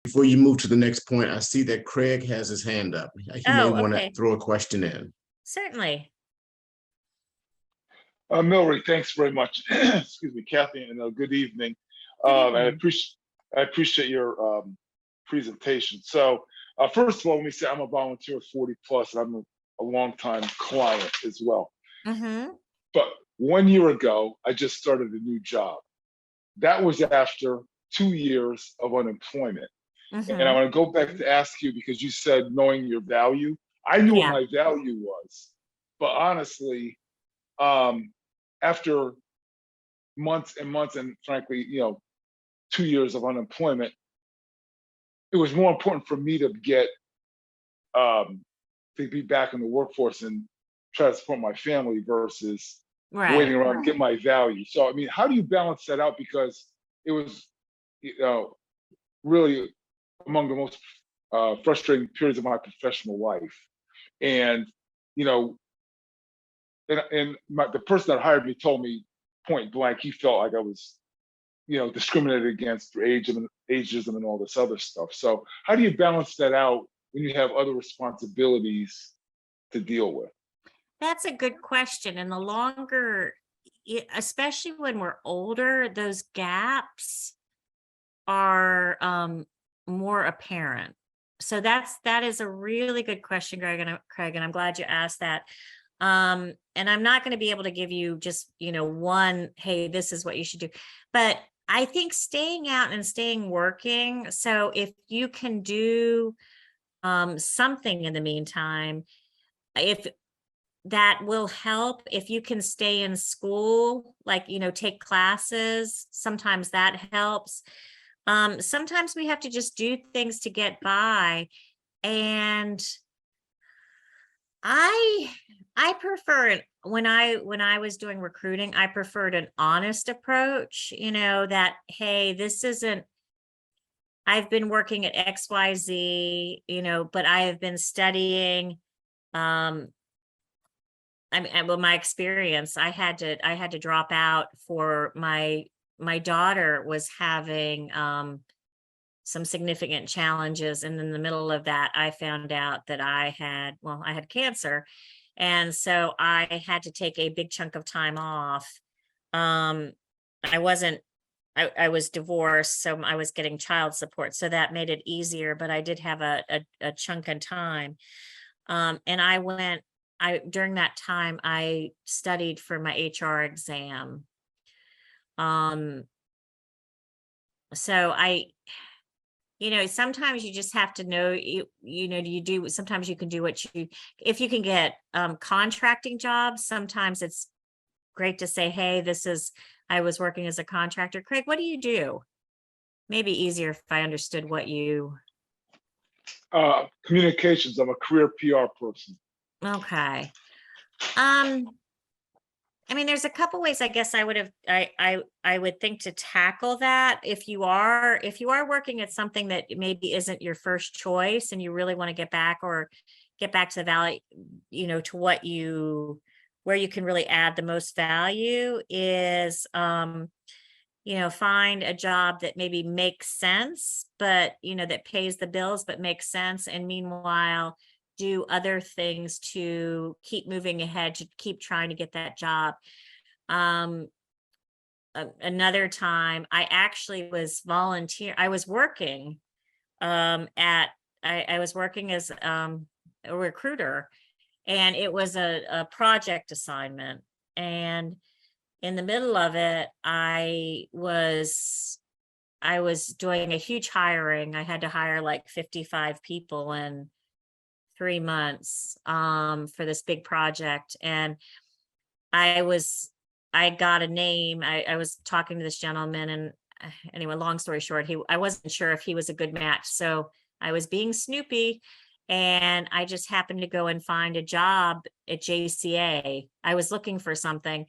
Before you move to the next point, I see that Craig has his hand up. He may want to Okay. throw a question in. Certainly. Milry, thanks very much. Excuse me, Cathy, and good evening. Good evening. I appreciate your presentation. So first of all, let me say I'm a volunteer 40 plus, and I'm a longtime client as well. Mm-hmm. But 1 year ago, I just started a new job. That was after 2 years of unemployment. Mm-hmm. And I want to go back to ask you, because you said knowing your value. I knew what my value was, but honestly, after months and months, and frankly, 2 years of unemployment, it was more important for me to get to be back in the workforce and try to support my family versus waiting around to get my value. So, I mean, how do you balance that out? Because it was, really among the most frustrating periods of my professional life. And, the person that hired me told me point blank, he felt like I was, discriminated against for ageism and all this other stuff. So how do you balance that out when you have other responsibilities to deal with? That's a good question. And the longer, especially when we're older, those gaps are more apparent. So that is a really good question, Craig, and I'm glad you asked that. And I'm not going to be able to give you just, one, hey, this is what you should do. But I think staying out and staying working. So if you can do something in the meantime, if that will help, if you can stay in school, like, take classes, sometimes that helps. Sometimes we have to just do things to get by. And I prefer it when I was doing recruiting, I preferred an honest approach, that, hey, this isn't, I've been working at XYZ, but I have been studying, well, my experience, I had to drop out for my daughter was having some significant challenges. And in the middle of that, I found out that I had cancer. And so I had to take a big chunk of time off. I was divorced, so I was getting child support. So that made it easier, but I did have a chunk of time. And during that time, I studied for my HR exam. So sometimes you just have to know, sometimes you can do if you can get contracting jobs, sometimes it's great to say, hey, I was working as a contractor. Craig, what do you do? Maybe easier if I understood what you. Communications. I'm a career PR person. Okay. There's a couple ways I guess I would think to tackle that. If you are working at something that maybe isn't your first choice and you really want to get back to the valley, to where you can really add the most value is, find a job that maybe makes sense, but, that pays the bills, but makes sense. And meanwhile, do other things to keep moving ahead, to keep trying to get that job. Another time I actually was I was working I was working as a recruiter, and it was a project assignment. And in the middle of it, I was doing a huge hiring. I had to hire like 55 people in 3 months for this big project. And I got a name. I was talking to this gentleman, and anyway, long story short, I wasn't sure if he was a good match. So I was being snoopy, and I just happened to go and find a job at JCA. I was looking for something,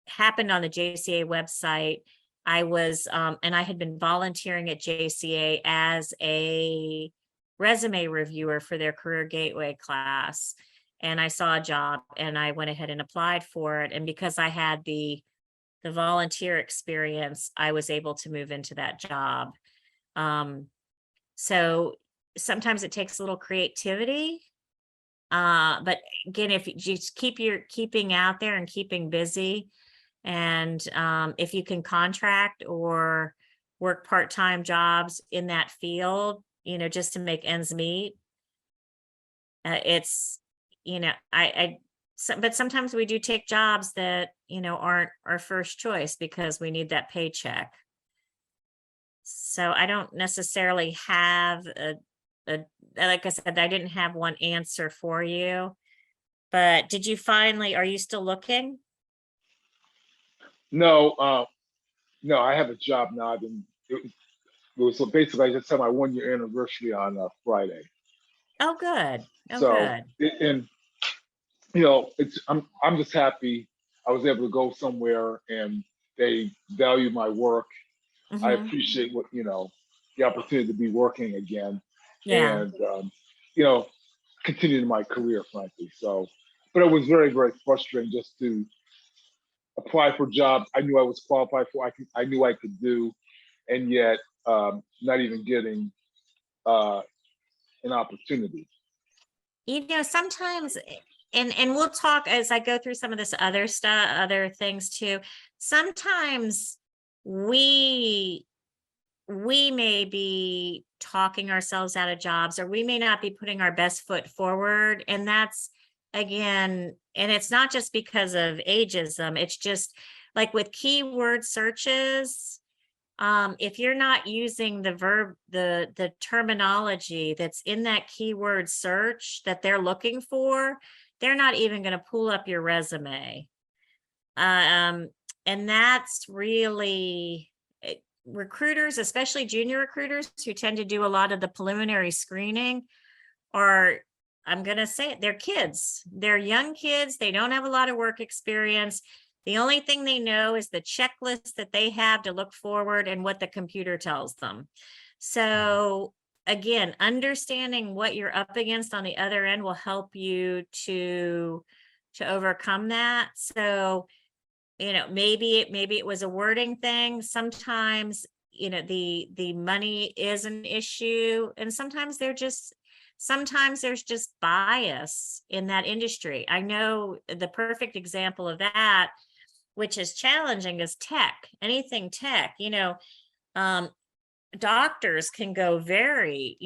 happened on the JCA website. I was, and I had been volunteering at JCA as a resume reviewer for their Career Gateway class. And I saw a job, and I went ahead and applied for it. And because I had the volunteer experience, I was able to move into that job. So sometimes it takes a little creativity. But again, if you just keeping out there and keeping busy, and if you can contract or work part-time jobs in that field, just to make ends meet, it's, but sometimes we do take jobs that, aren't our first choice because we need that paycheck. So I don't necessarily have like I said, I didn't have one answer for you, but are you still looking? No, no, I have a job now. So basically I just had my 1 year anniversary on Friday. Oh, good. Oh, So, good. and I'm just happy I was able to go somewhere and they value my work. I Mhm. appreciate the opportunity to be working again Yeah. and, continue my career, frankly. So, but it was very, very frustrating just to apply for jobs I knew I was qualified for, I knew I could do, and yet not even getting an opportunity. Sometimes, and we'll talk as I go through some of this other stuff, other things too. Sometimes we may be talking ourselves out of jobs, or we may not be putting our best foot forward. And that's, again, and it's not just because of ageism. It's just like with keyword searches. If you're not using the terminology that's in that keyword search that they're looking for, they're not even going to pull up your resume. And that's really recruiters, especially junior recruiters who tend to do a lot of the preliminary screening, are, I'm going to say it, they're kids. They're young kids. They don't have a lot of work experience. The only thing they know is the checklist that they have to look forward and what the computer tells them. So again, understanding what you're up against on the other end will help you to overcome that. So, maybe it was a wording thing. Sometimes, the money is an issue, and sometimes there's just bias in that industry. I know the perfect example of that, which is challenging, is tech. Anything tech, doctors can go very,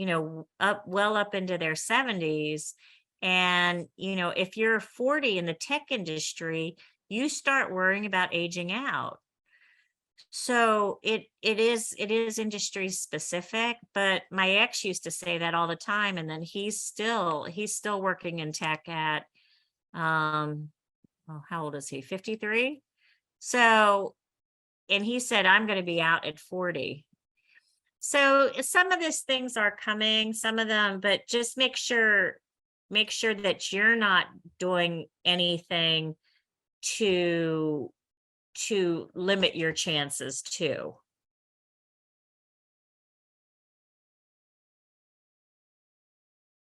well up into their 70s. And, if you're 40 in the tech industry, you start worrying about aging out. So it is industry specific, but my ex used to say that all the time. And then he's still working in tech at, how old is he? 53. So, and he said, I'm going to be out at 40. So some of these things are coming, some of them, but just make sure that you're not doing anything to limit your chances too.